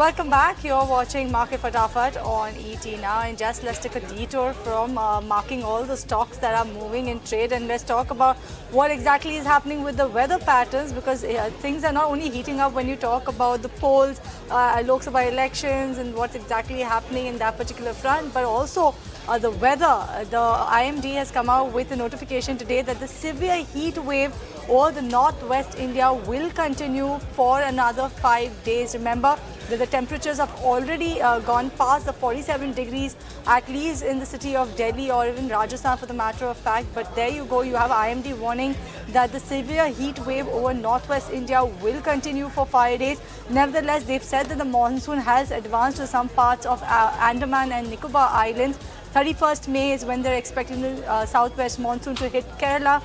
Welcome back. You're watching Market Fatafat on ET now, and just let's take a detour from marking all the stocks that are moving in trade, and let's talk about what exactly is happening with the weather patterns, because things are not only heating up when you talk about the polls, Lok Sabha elections, and what's exactly happening in that particular front, but also the weather. The IMD has come out with a notification today that the severe heat wave over the northwest India will continue for another 5 days. Remember that the temperatures have already gone past the 47 degrees, at least in the city of Delhi or even Rajasthan for the matter of fact. But there you go, you have IMD warning that the severe heat wave over northwest India will continue for 5 days. Nevertheless, they've said that the monsoon has advanced to some parts of Andaman and Nicobar Islands. 31st May is when they're expecting the southwest monsoon to hit Kerala,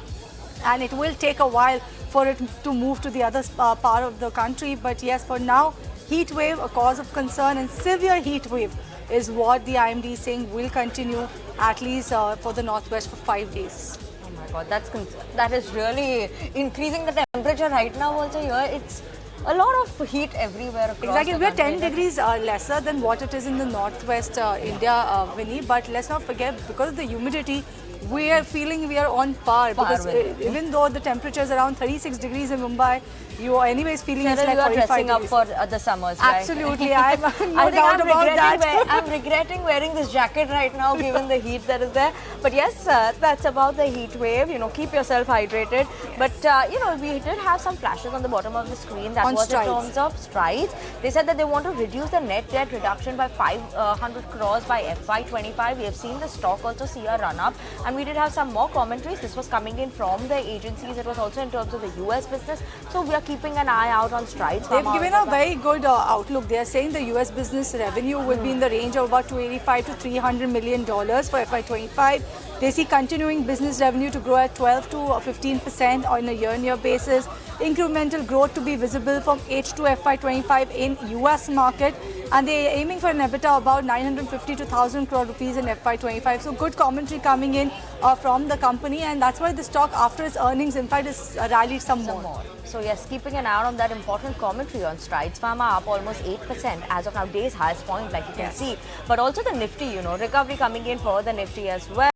and it will take a while for it to move to the other part of the country. But yes, for now, heat wave a cause of concern, and severe heat wave is what the IMD is saying will continue at least for the northwest for 5 days. Oh my God, that is really increasing the temperature right now. Also here, it's a lot of heat everywhere across Exactly, the we are country. 10 degrees lesser than what it is in the northwest India, Vinny. But let's not forget, because of the humidity, we are feeling we are on par. Because even though the temperature is around 36 degrees in Mumbai, you are anyways feeling it's like you are 45 dressing degrees. up for the summers, right? Absolutely, I'm no doubt about that. I'm regretting wearing this jacket right now, given the heat that is there. But yes, that's about the heat wave. You know, keep yourself hydrated. But you know, we did have some flashes on the bottom of the screen. That was in terms of strides. They said that they want to reduce the net debt reduction by 500 crores by FY25. We have seen the stock also see a run up, and we did have some more commentaries. This was coming in from the agencies. It was also in terms of the US business. So we are keeping an eye out on strides. They've given a very good outlook. They are saying the US business revenue will be in the range of about $285 to $300 million for FY25. They see continuing business revenue to grow at 12 to 15% on a year-on-year basis. Incremental growth to be visible from H2 FY25 in US market, and they are aiming for an EBITDA about 950 to 1,000 crore rupees in FY25. So good commentary coming in from the company, and that's why the stock after its earnings in fact is rallied some more. So yes, keeping an eye on that important commentary on strides. Pharma up almost 8% as of now, day's highest point, like you can see. But also the Nifty, you know, recovery coming in for the Nifty as well.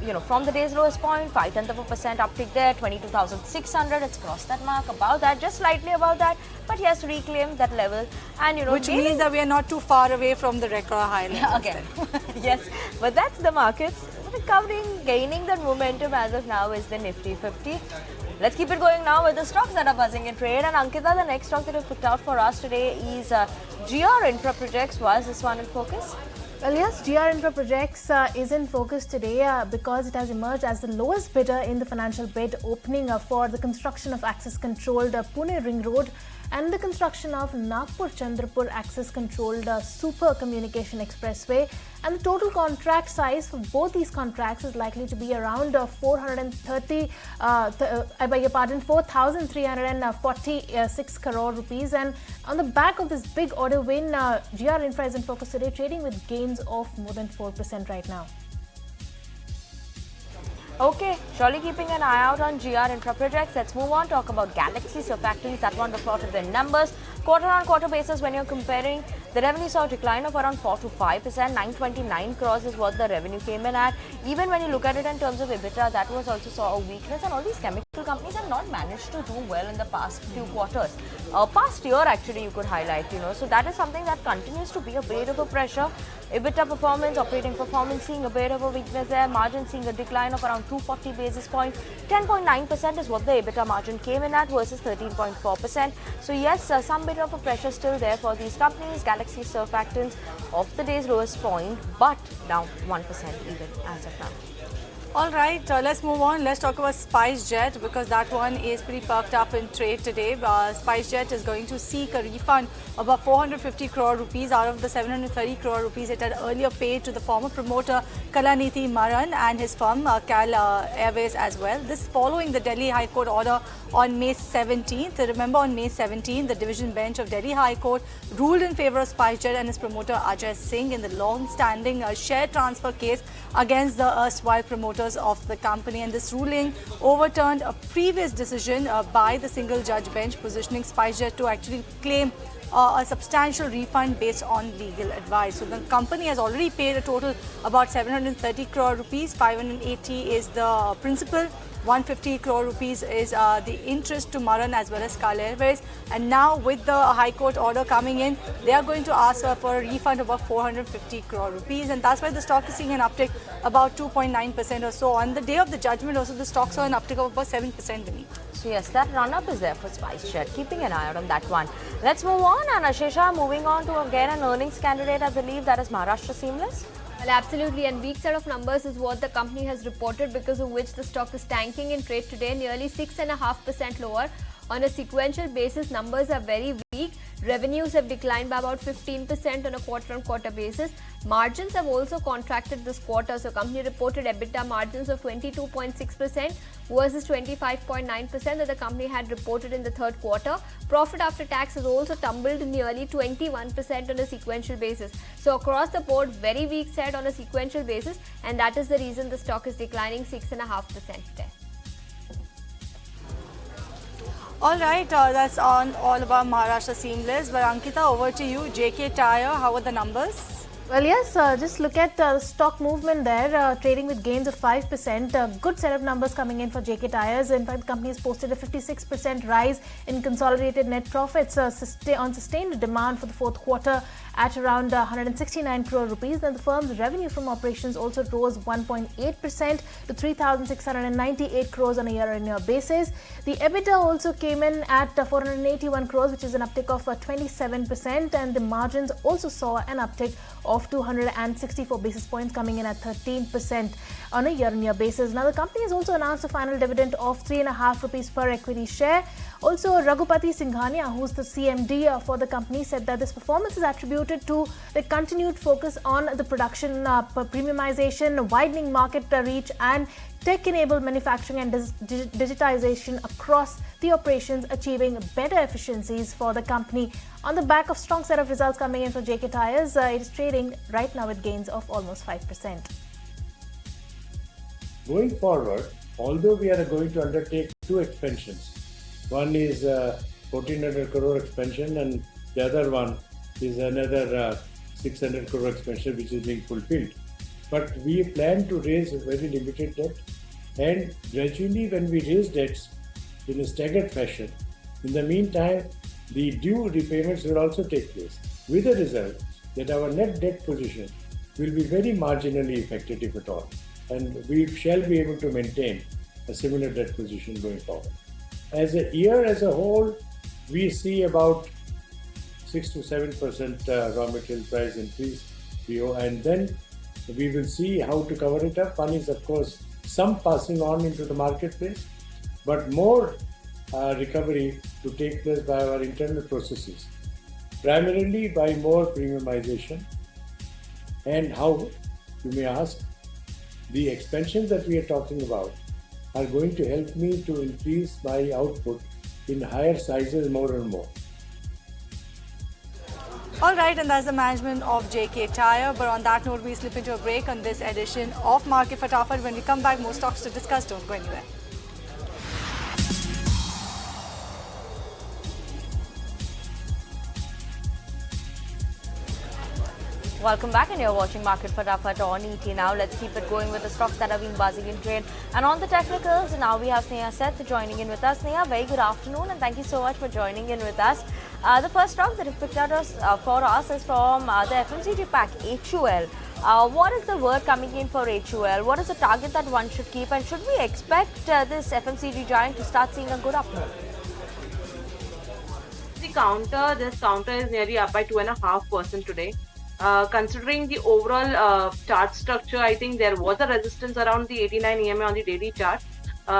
You know, from the day's lowest point, 0.5% uptick there, 22,600. It's crossed that mark, about that, just slightly above that. But yes, reclaim that level, and you know, which means that we are not too far away from the record high level. Okay. Yes, but that's the markets recovering, gaining that momentum as of now is the Nifty 50. Let's keep it going now with the stocks that are buzzing in trade. And Ankita, the next stock that you've picked out for us today is GR Infra Projects. Why is this one in focus? Well, yes, GR Infra Projects is in focus today because it has emerged as the lowest bidder in the financial bid opening for the construction of access-controlled Pune Ring Road and the construction of Nagpur-Chandrapur access-controlled Super Communication Expressway. And the total contract size for both these contracts is likely to be around 4,346 crore rupees. And on the back of this big order win, GR Infra is in focus today, trading with gains of more than 4% right now. Okay, surely keeping an eye out on GR Infra Projects. Let's move on, talk about Galaxy Surfactants. That one reported their numbers. Quarter-on-quarter basis, when you're comparing, the revenue saw a decline of around 4 to 5%. 929 crores is what the revenue came in at. Even when you look at it in terms of EBITDA, that was also saw a weakness, and all these chemical companies have not managed to do well in the past few quarters. Past year, actually, you could highlight, you know. So that is something that continues to be a bit of a pressure. EBITDA performance, operating performance, seeing a bit of a weakness there. Margin seeing a decline of around 240 basis points. 10.9% is what the EBITDA margin came in at versus 13.4%. So yes, some bit of a pressure still there for these companies. Galaxy Surfactants off the day's lowest point, but down 1% even as of now. All right, let's move on. Let's talk about SpiceJet, because that one is pretty perked up in trade today. SpiceJet is going to seek a refund of about 450 crore rupees out of the 730 crore rupees it had earlier paid to the former promoter Kalanidhi Maran and his firm Cal Airways as well. This following the Delhi High Court order on May 17th. Remember, on May 17th, the division bench of Delhi High Court ruled in favor of SpiceJet and its promoter Ajay Singh in the long-standing share transfer case against the erstwhile promoters of the company. And this ruling overturned a previous decision by the single-judge bench, positioning SpiceJet to actually claim a substantial refund based on legal advice. So the company has already paid a total about 730 crore rupees, 580 is the principal, 150 crore rupees is the interest to Maran as well as Kal Airways. And now with the High Court order coming in, they are going to ask for a refund of about 450 crore rupees. And that's why the stock is seeing an uptick about 2.9% or so. On the day of the judgment also, the stock saw an uptick of about 7% beneath. So yes, that run-up is there for SpiceJet. Keeping an eye out on that one. Let's move on. And Ashesha, moving on to again an earnings candidate, I believe that is Maharashtra Seamless. Well, absolutely, and weak set of numbers is what the company has reported, because of which the stock is tanking in trade today, nearly 6.5% lower. On a sequential basis, numbers are very weak. Revenues have declined by about 15% on a quarter-on-quarter basis. Margins have also contracted this quarter. So, company reported EBITDA margins of 22.6% versus 25.9% that the company had reported in the third quarter. Profit after tax has also tumbled nearly 21% on a sequential basis. So, across the board, very weak set on a sequential basis, and that is the reason the stock is declining 6.5% today. All right, that's on all about Maharashtra Seamless. But Ankita, over to you. JK Tyre, how are the numbers? Well, yes, just look at the stock movement there, trading with gains of 5%. Good set of numbers coming in for JK Tyres. In fact, the company has posted a 56% rise in consolidated net profits on sustained demand for the fourth quarter at around 169 crore rupees. Then the firm's revenue from operations also rose 1.8% to 3,698 crores on a year-on-year basis. The EBITDA also came in at 481 crores, which is an uptick of 27%, and the margins also saw an uptick of 264 basis points, coming in at 13% on a year-on-year basis. Now, the company has also announced a final dividend of 3.5 rupees per equity share. Also, Raghupati Singhania, who's the CMD for the company, said that this performance is attributed to the continued focus on the production premiumization, widening market reach, and tech-enabled manufacturing and digitization across the operations, achieving better efficiencies for the company. On the back of strong set of results coming in for JK Tyres, it is trading right now with gains of almost 5%. Going forward, although we are going to undertake two expansions, one is 1400 crore expansion and the other one is another 600 crore expansion which is being fulfilled. But we plan to raise a very limited debt, and gradually when we raise debts in a staggered fashion, in the meantime the due repayments will also take place, with the result that our net debt position will be very marginally affected, if at all, and we shall be able to maintain a similar debt position going forward. As a year as a whole, we see about 6 to 7% raw material price increase, and then we will see how to cover it up. One is, of course, some passing on into the marketplace, but more recovery to take place by our internal processes, primarily by more premiumization. And how, you may ask, the expansions that we are talking about are going to help me to increase my output in higher sizes more and more. All right, and that's the management of JK Tyre. But on that note, we slip into a break on this edition of Market Fatafat. When we come back, more stocks to discuss. Don't go anywhere. Welcome back, and you're watching Market Fatafat on ET Now. Let's keep it going with the stocks that have been buzzing in trade. And on the technicals, now we have Sneha Seth joining in with us. Sneha, very good afternoon, and thank you so much for joining in with us. The first stock that you've picked out for us is from the FMCG pack, HUL. What is the word coming in for HUL? What is the target that one should keep, and should we expect this FMCG giant to start seeing a good up move? This counter is nearly up by 2.5% today. Considering the overall chart structure, I think there was a resistance around the 89 EMA on the daily chart,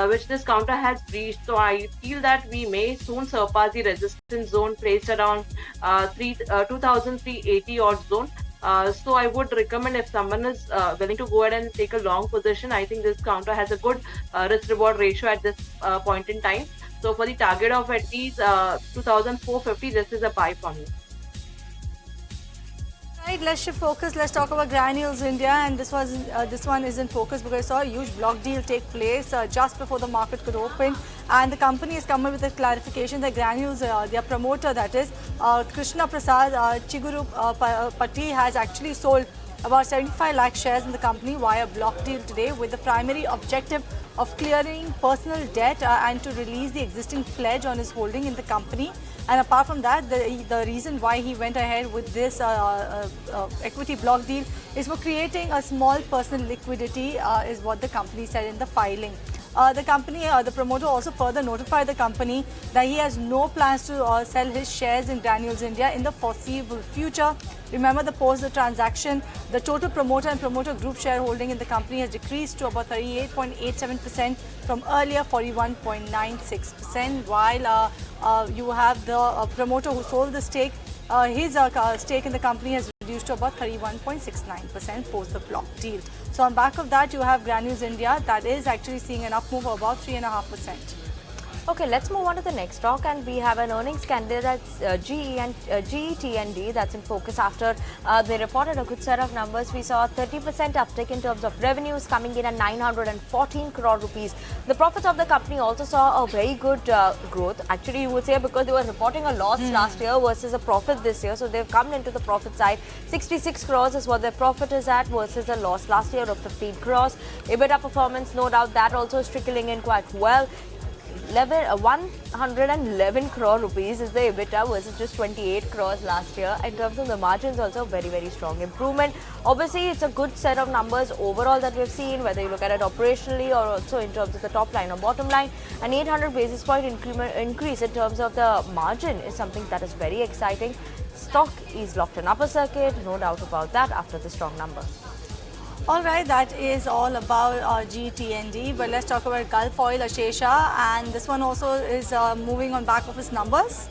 which this counter has breached. So I feel that we may soon surpass the resistance zone placed around 2,380 odd zone. So I would recommend, if someone is willing to go ahead and take a long position, I think this counter has a good risk-reward ratio at this point in time. So for the target of at least 2,450, this is a buy for me. Right, let's shift focus. Let's talk about Granules India, and this one is in focus because I saw a huge block deal take place just before the market could open, and the company has come up with a clarification that Granules, their promoter, that is Krishna Prasad Chiguru Patti, has actually sold about 75 lakh shares in the company via block deal today, with the primary objective of clearing personal debt and to release the existing pledge on his holding in the company. And apart from that, the reason why he went ahead with this equity block deal is for creating a small personal liquidity, is what the company said in the filing. The promoter also further notified the company that he has no plans to sell his shares in Granules India in the foreseeable future. Remember, post the transaction, the total promoter and promoter group shareholding in the company has decreased to about 38.87% from earlier 41.96%, while you have the promoter who sold the stake. His stake in the company has reduced to about 31.69% post the block deal. So on back of that, you have Granules India that is actually seeing an up move of about 3.5%. Okay, let's move on to the next stock, and we have an earnings candidate that's GET&D that's in focus after they reported a good set of numbers. We saw a 30% uptick in terms of revenues coming in at 914 crore rupees. The profits of the company also saw a very good growth. Actually, you would say because they were reporting a loss last year versus a profit this year, so they've come into the profit side. 66 crores is what their profit is at versus a loss last year of 15 crores. EBITDA performance, no doubt that also is trickling in quite well. 111 crore rupees is the EBITDA versus just 28 crores last year. In terms of the margins, also very, very strong improvement. Obviously, it's a good set of numbers overall that we've seen, whether you look at it operationally or also in terms of the top line or bottom line. An 800 basis point increase in terms of the margin is something that is very exciting. Stock is locked in upper circuit, no doubt about that, after the strong number. All right, that is all about GTND, but let's talk about Gulf Oil, Ashesha, and this one also is moving on back of its numbers.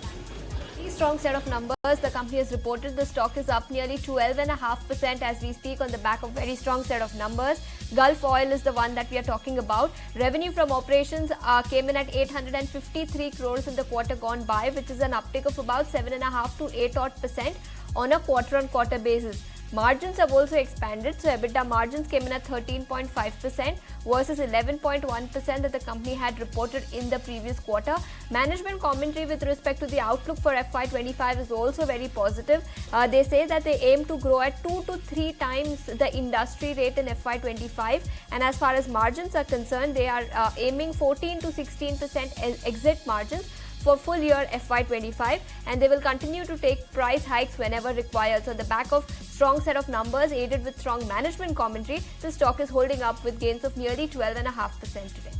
Strong set of numbers. The company has reported the stock is up nearly 12.5% as we speak on the back of very strong set of numbers. Gulf Oil is the one that we are talking about. Revenue from operations came in at 853 crores in the quarter gone by, which is an uptick of about 7.5 to 8% on a quarter-on-quarter basis. Margins have also expanded, so EBITDA margins came in at 13.5% versus 11.1% that the company had reported in the previous quarter. Management commentary with respect to the outlook for FY25 is also very positive. They say that they aim to grow at 2 to 3 times the industry rate in FY25, and as far as margins are concerned, they are aiming 14 to 16% exit margins for full year FY25, and they will continue to take price hikes whenever required. So the back of strong set of numbers aided with strong management commentary, the stock is holding up with gains of nearly 12.5% today.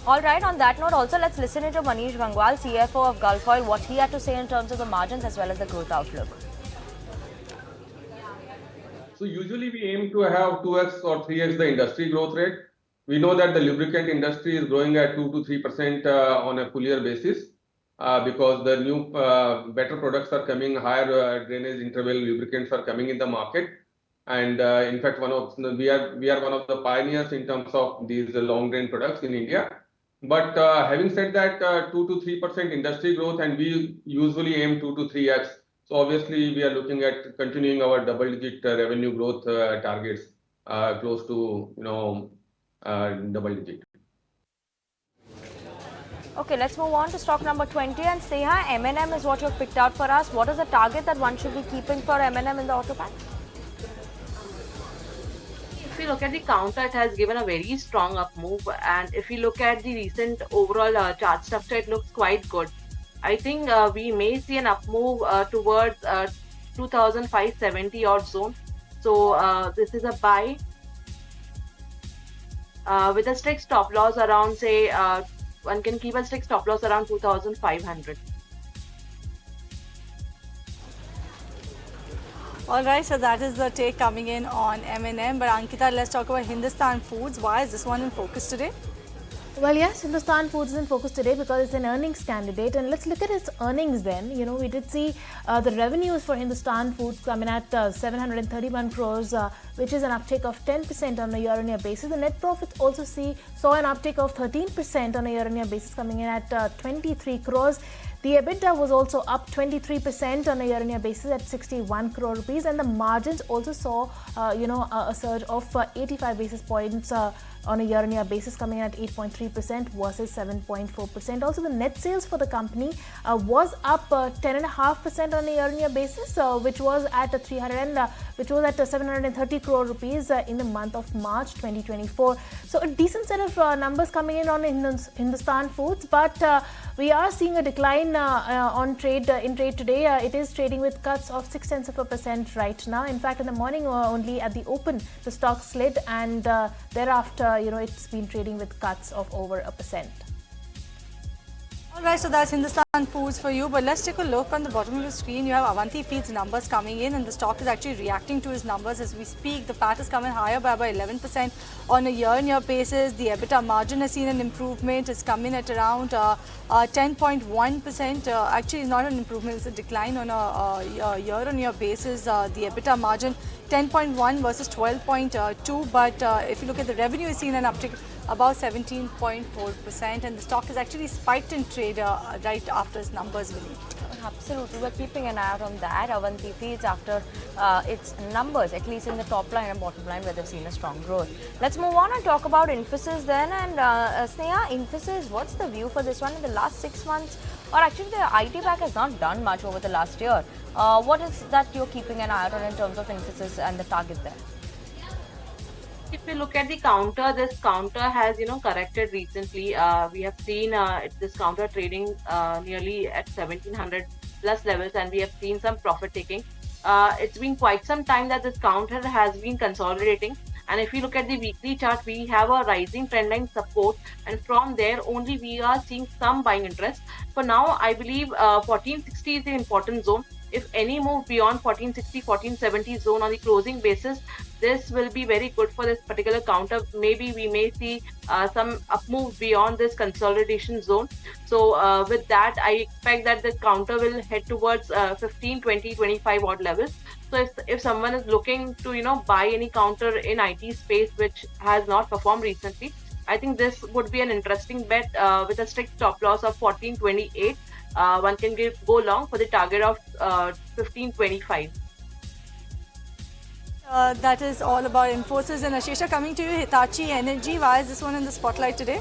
All right, on that note, also let's listen to Manish Gangwal, CFO of Gulf Oil, what he had to say in terms of the margins as well as the growth outlook. So usually we aim to have 2x or 3x the industry growth rate. We know that the lubricant industry is growing at 2 to 3% on a full year basis because the new better products are coming, higher drainage interval lubricants are coming in the market. And in fact, we are one of the pioneers in terms of these long drain products in India. But having said that, 2 to 3% industry growth, and we usually aim 2 to 3x. So obviously, we are looking at continuing our double-digit revenue growth targets, close to double-digit. Okay, let's move on to stock number 20, and Sneha, M&M is what you've picked out for us. What is the target that one should be keeping for M&M in the auto pack? If we look at the counter, it has given a very strong up move, and if we look at the recent overall chart structure, it looks quite good. I think we may see an up move towards 2,570 odd zone. So this is a buy with a strict stop loss around, say, one can keep a strict stop loss around 2,500. All right, so that is the take coming in on M&M. But Ankita, let's talk about Hindustan Foods. Why is this one in focus today? Well, yes, Hindustan Foods is in focus today because it's an earnings candidate. And let's look at its earnings then. You know, we did see the revenues for Hindustan Foods coming at 731 crores which is an uptick of 10% on a year-on-year basis. The net profits also saw an uptick of 13% on a year-on-year basis, coming in at 23 crores. The EBITDA was also up 23% on a year-on-year basis at 61 crore rupees, and the margins also saw, a surge of 85 basis points on a year-on-year basis, coming in at 8.3% versus 7.4%. Also, the net sales for the company was up 10.5% on a year-on-year basis, which was at 730 crore rupees in the month of March 2024. So, a decent set of numbers coming in on Hindustan Foods, but we are seeing a decline in trade today. It is trading with cuts of 0.6% right now. In fact, in the morning only at the open, the stock slid, and thereafter, it's been trading with cuts of over 1%. Alright, so that's Hindustan Foods for you, but let's take a look on the bottom of the screen. You have Avanti Feeds numbers coming in, and the stock is actually reacting to his numbers as we speak. The PAT is coming higher by about 11% on a year-on-year basis. The EBITDA margin has seen an improvement. It's come in at around 10.1%. Actually, it's not an improvement, it's a decline on a year-on-year basis. The EBITDA margin 10.1 versus 12.2, but if you look at the revenue, it's seen an uptick about 17.4%, and the stock is actually spiked in trade right after its numbers released. Absolutely, we're keeping an eye out on that. Avanti Feeds after its numbers, at least in the top line and bottom line, where they've seen a strong growth. Let's move on and talk about Infosys then. And Sneha, Infosys, what's the view for this one in the last 6 months? Or actually, the IT pack has not done much over the last year. What is that you're keeping an eye out on in terms of Infosys and the target there? If we look at the counter, this counter has corrected recently. We have seen this counter trading nearly at 1700 plus levels, and we have seen some profit taking. It's been quite some time that this counter has been consolidating, and if you look at the weekly chart, we have a rising trend line support, and from there only we are seeing some buying interest. For now, I believe 1460 is the important zone. If any move beyond 1460, 1470 zone on the closing basis, this will be very good for this particular counter. Maybe we may see some up move beyond this consolidation zone. So with that, I expect that the counter will head towards 15, 20, 25 odd levels. So if someone is looking to buy any counter in IT space which has not performed recently, I think this would be an interesting bet with a strict stop loss of 1428. One can go long for the target of 1525. That is all about Infosys. And Ashesha, coming to you, Hitachi Energy, why is this one in the spotlight today?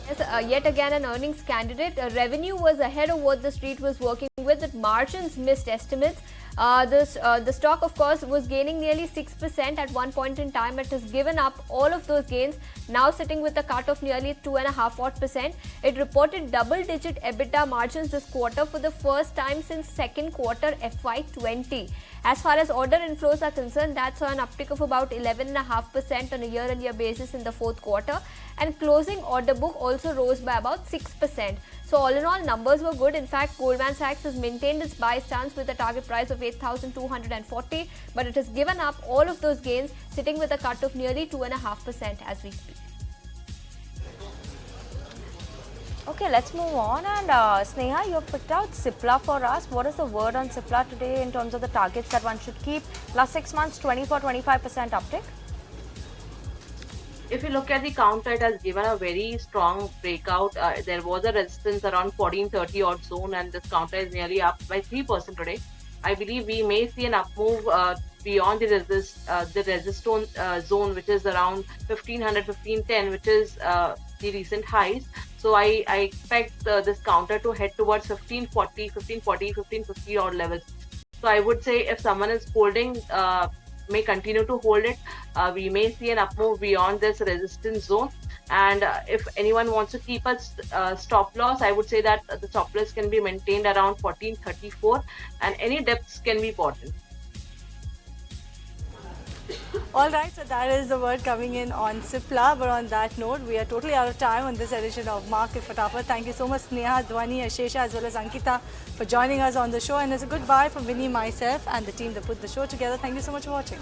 Yes, yet again an earnings candidate. Revenue was ahead of what the street was working with, but margins missed estimates. The stock, of course, was gaining nearly 6% at one point in time. It has given up all of those gains, now sitting with a cut of nearly 2.5%. It reported double-digit EBITDA margins this quarter for the first time since second quarter FY20. As far as order inflows are concerned, that saw an uptick of about 11.5% on a year-on-year basis in the fourth quarter, and closing order book also rose by about 6%. So all in all, numbers were good. In fact, Goldman Sachs has maintained its buy stance with a target price of 8,240, but it has given up all of those gains, sitting with a cut of nearly 2.5% as we speak. Okay, let's move on. And Sneha, you have picked out Cipla for us. What is the word on Cipla today in terms of the targets that one should keep? Last 6 months, 24-25% uptick. If you look at the counter, it has given a very strong breakout. There was a resistance around 1430 odd zone, and this counter is nearly up by 3% today. I believe we may see an up move beyond the resistance zone, which is around 1500, 1510, which is the recent highs. So I expect this counter to head towards 1540, 1550 odd levels. So I would say if someone is holding, may continue to hold it. We may see an up move beyond this resistance zone. And if anyone wants to keep a stop loss, I would say that the stop loss can be maintained around 1434, and any dips can be bought in. Alright, so that is the word coming in on Cipla. But on that note, we are totally out of time on this edition of Market Fatafat. Thank you so much, Sneha, Dhwani, Ashesha, as well as Ankita for joining us on the show. And as a goodbye from Vinny, myself, and the team that put the show together. Thank you so much for watching.